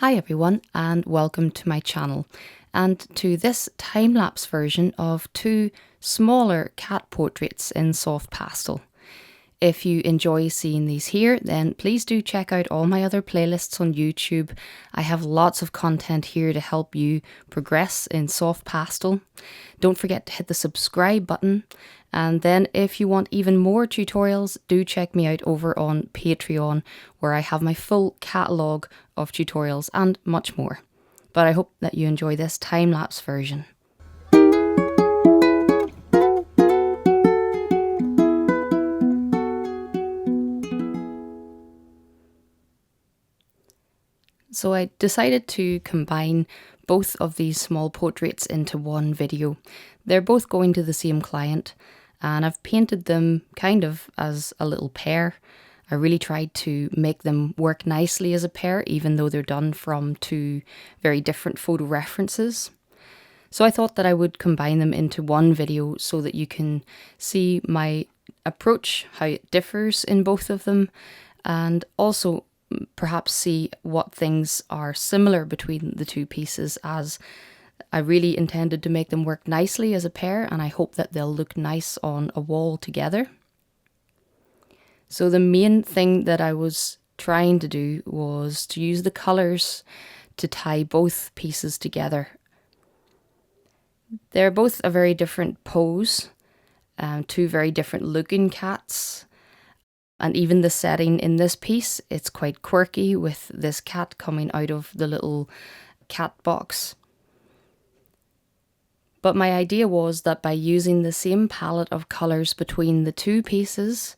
Hi everyone and welcome to my channel and to this time-lapse version of two smaller cat portraits in soft pastel. If you enjoy seeing these here, then please do check out all my other playlists on YouTube. I have lots of content here to help you progress in soft pastel. Don't forget to hit the subscribe button. And then if you want even more tutorials, do check me out over on Patreon, where I have my full catalogue of tutorials and much more. But I hope that you enjoy this time-lapse version. So I decided to combine both of these small portraits into one video. They're both going to the same client, and I've painted them kind of as a little pair. I really tried to make them work nicely as a pair, even though they're done from two very different photo references. So I thought that I would combine them into one video so that you can see my approach, how it differs in both of them, and also perhaps see what things are similar between the two pieces, as I really intended to make them work nicely as a pair, and I hope that they'll look nice on a wall together. So the main thing that I was trying to do was to use the colours to tie both pieces together. They're both a very different pose, two very different looking cats. And even the setting in this piece, it's quite quirky with this cat coming out of the little cat box. But my idea was that by using the same palette of colours between the two pieces,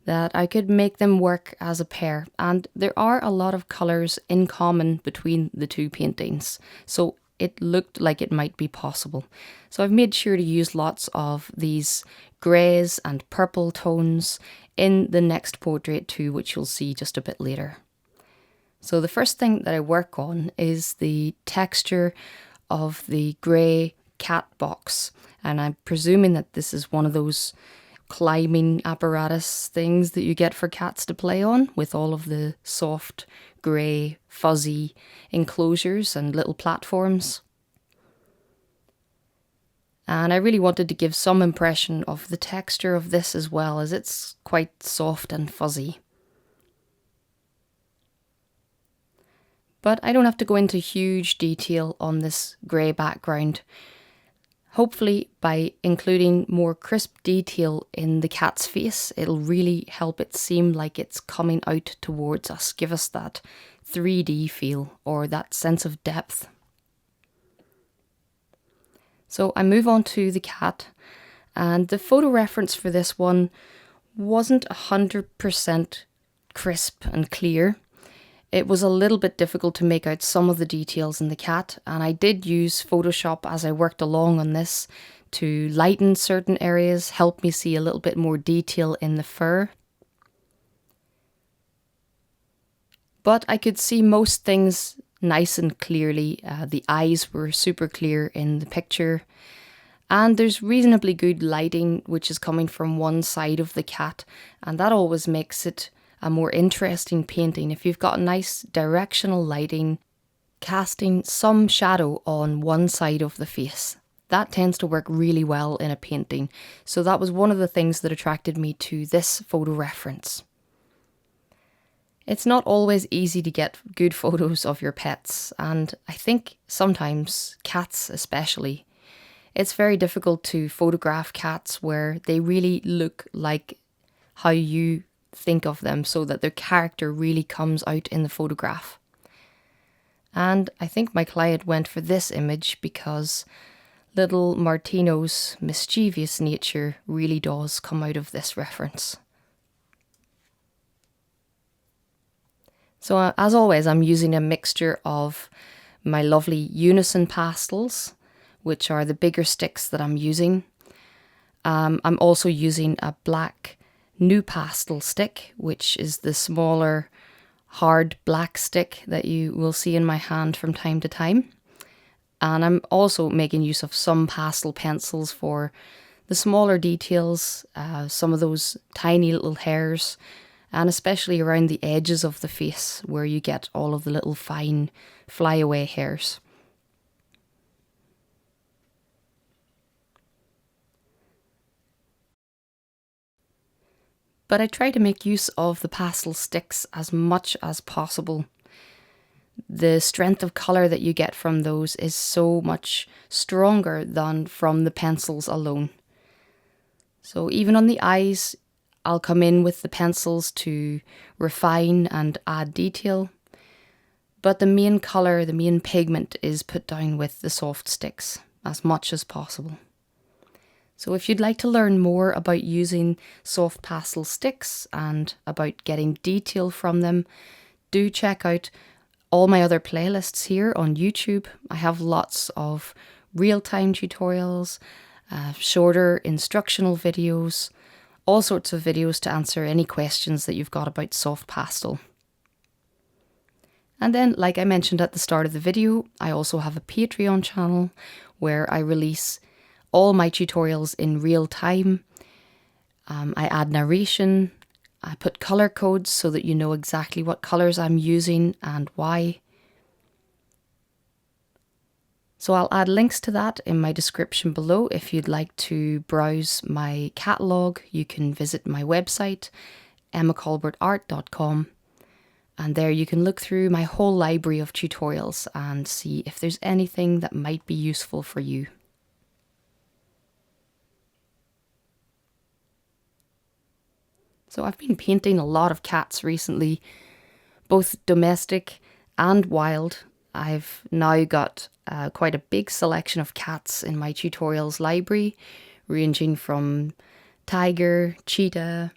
that I could make them work as a pair. And there are a lot of colours in common between the two paintings, so it looked like it might be possible. So I've made sure to use lots of these greys and purple tones in the next portrait too, which you'll see just a bit later. So the first thing that I work on is the texture of the grey cat box, and I'm presuming that this is one of those climbing apparatus things that you get for cats to play on, with all of the soft grey fuzzy enclosures and little platforms. And I really wanted to give some impression of the texture of this as well, as it's quite soft and fuzzy. But I don't have to go into huge detail on this grey background. Hopefully, by including more crisp detail in the cat's face, it'll really help it seem like it's coming out towards us, give us that 3D feel or that sense of depth. So I move on to the cat, and the photo reference for this one wasn't 100% crisp and clear. It was a little bit difficult to make out some of the details in the cat, and I did use Photoshop as I worked along on this to lighten certain areas, help me see a little bit more detail in the fur. But I could see most things nice and clearly. The eyes were super clear in the picture, and there's reasonably good lighting which is coming from one side of the cat, and that always makes it a more interesting painting if you've got nice directional lighting casting some shadow on one side of the face. That tends to work really well in a painting, so that was one of the things that attracted me to this photo reference. It's not always easy to get good photos of your pets, and I think sometimes, cats especially, it's very difficult to photograph cats where they really look like how you think of them, so that their character really comes out in the photograph. And I think my client went for this image because little Martino's mischievous nature really does come out of this reference. So as always, I'm using a mixture of my lovely Unison pastels, which are the bigger sticks that I'm using. I'm also using a black New Pastel stick, which is the smaller hard black stick that you will see in my hand from time to time. And I'm also making use of some pastel pencils for the smaller details, some of those tiny little hairs, and especially around the edges of the face where you get all of the little fine flyaway hairs. But I try to make use of the pastel sticks as much as possible. The strength of colour that you get from those is so much stronger than from the pencils alone. So even on the eyes, I'll come in with the pencils to refine and add detail. But the main colour, the main pigment is put down with the soft sticks as much as possible. So if you'd like to learn more about using soft pastel sticks and about getting detail from them, do check out all my other playlists here on YouTube. I have lots of real-time tutorials, shorter instructional videos, all sorts of videos to answer any questions that you've got about soft pastel. And then, like I mentioned at the start of the video, I also have a Patreon channel where I release all my tutorials in real time. I add narration, I put colour codes so that you know exactly what colours I'm using and why. So I'll add links to that in my description below. If you'd like to browse my catalogue, you can visit my website, emmacolbertart.com, and there you can look through my whole library of tutorials and see if there's anything that might be useful for you. So I've been painting a lot of cats recently, both domestic and wild. I've now got quite a big selection of cats in my tutorials library, ranging from tiger, cheetah,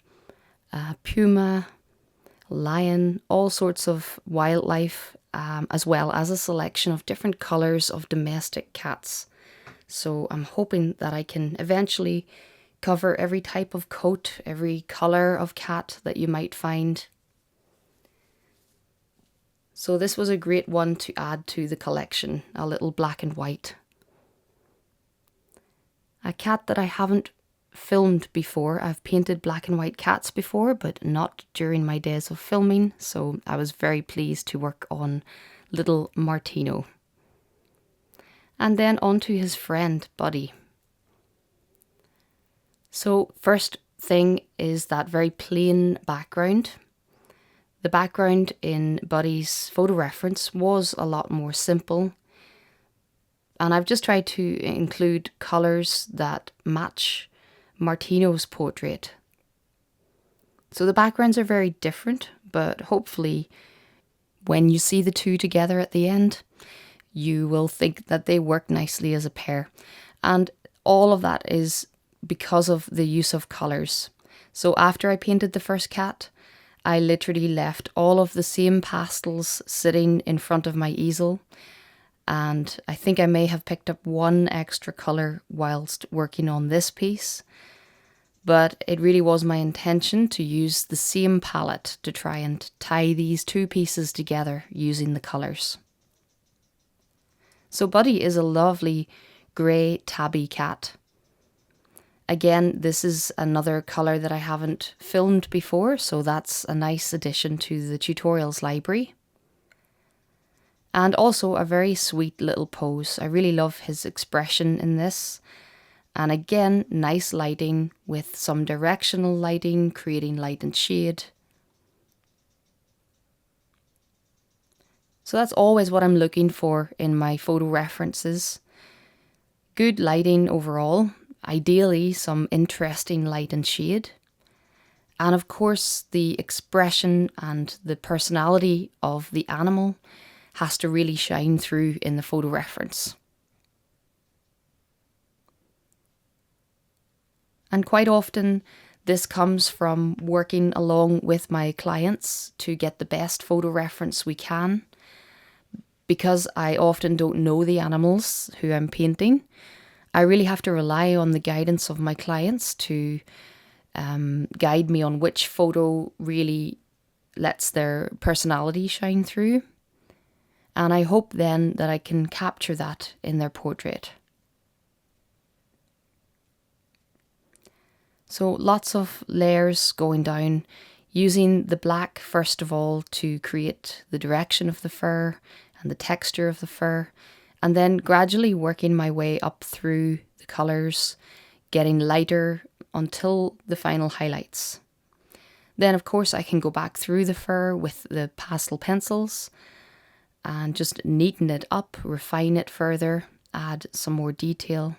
puma, lion, all sorts of wildlife, as well as a selection of different colours of domestic cats. So I'm hoping that I can eventually cover every type of coat, every colour of cat that you might find. So this was a great one to add to the collection, a little black and white. A cat that I haven't filmed before. I've painted black and white cats before, but not during my days of filming, so I was very pleased to work on little Martino. And then on to his friend, Buddy. So first thing is that very plain background. The background in Buddy's photo reference was a lot more simple, and I've just tried to include colours that match Martino's portrait. So the backgrounds are very different, but hopefully when you see the two together at the end, you will think that they work nicely as a pair. And all of that is because of the use of colours. So after I painted the first cat, I literally left all of the same pastels sitting in front of my easel, and I think I may have picked up one extra colour whilst working on this piece, but it really was my intention to use the same palette to try and tie these two pieces together using the colours. So Buddy is a lovely grey tabby cat. Again, this is another colour that I haven't filmed before, so that's a nice addition to the tutorials library. And also a very sweet little pose. I really love his expression in this. And again, nice lighting with some directional lighting, creating light and shade. So that's always what I'm looking for in my photo references. Good lighting overall. Ideally, some interesting light and shade. And of course, the expression and the personality of the animal has to really shine through in the photo reference. And quite often, this comes from working along with my clients to get the best photo reference we can. Because I often don't know the animals who I'm painting, I really have to rely on the guidance of my clients to guide me on which photo really lets their personality shine through. And I hope then that I can capture that in their portrait. So lots of layers going down Using the black first of all to create the direction of the fur and the texture of the fur, and then gradually working my way up through the colours, getting lighter until the final highlights. Then of course I can go back through the fur with the pastel pencils and just neaten it up, refine it further, add some more detail.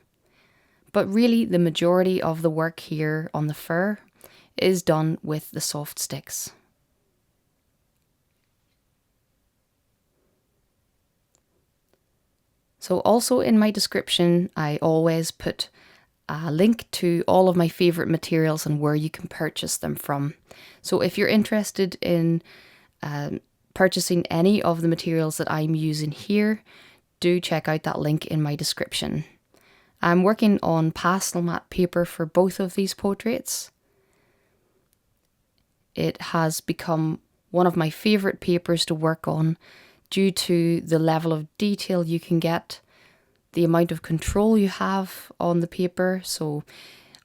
But really the majority of the work here on the fur is done with the soft sticks. So also in my description, I always put a link to all of my favourite materials and where you can purchase them from. So if you're interested in purchasing any of the materials that I'm using here, do check out that link in my description. I'm working on pastel matte paper for both of these portraits. It has become one of my favourite papers to work on due to the level of detail you can get, the amount of control you have on the paper, so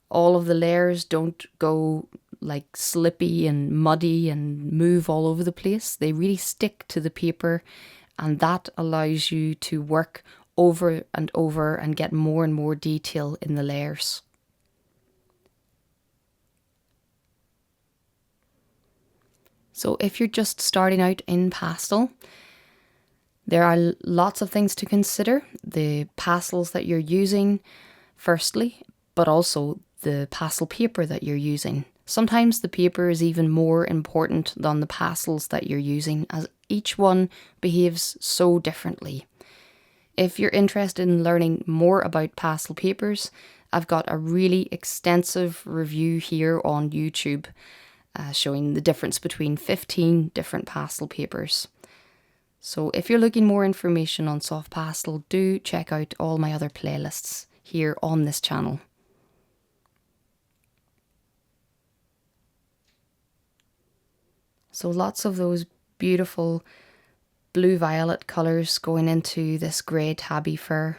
all of the layers don't go like slippy and muddy and move all over the place. They really stick to the paper, and that allows you to work over and over and get more and more detail in the layers. So if you're just starting out in pastel, there are lots of things to consider. The pastels that you're using, firstly, but also the pastel paper that you're using. Sometimes the paper is even more important than the pastels that you're using, as each one behaves so differently. If you're interested in learning more about pastel papers, I've got a really extensive review here on YouTube showing the difference between 15 different pastel papers. So if you're looking more information on soft pastel, do check out all my other playlists here on this channel. So lots of those beautiful blue-violet colours going into this grey tabby fur.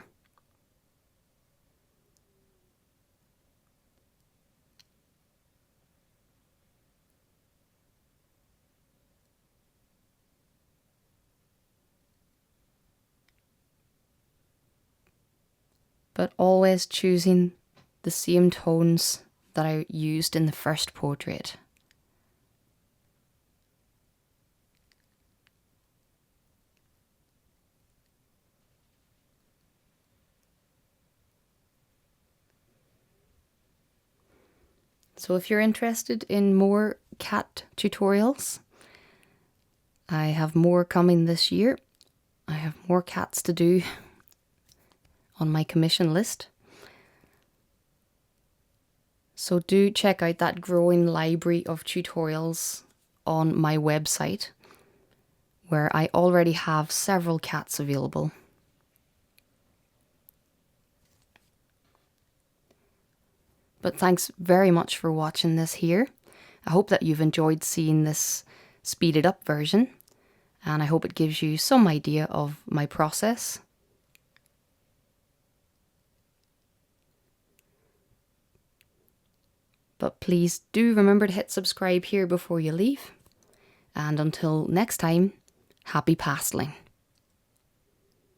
But always choosing the same tones that I used in the first portrait. So if you're interested in more cat tutorials, I have more coming this year. I have more cats to do on my commission list. So do check out that growing library of tutorials on my website, where I already have several cats available. But thanks very much for watching this here. I hope that you've enjoyed seeing this speeded up version, and I hope it gives you some idea of my process. But please do remember to hit subscribe here before you leave. And until next time, happy pasteling.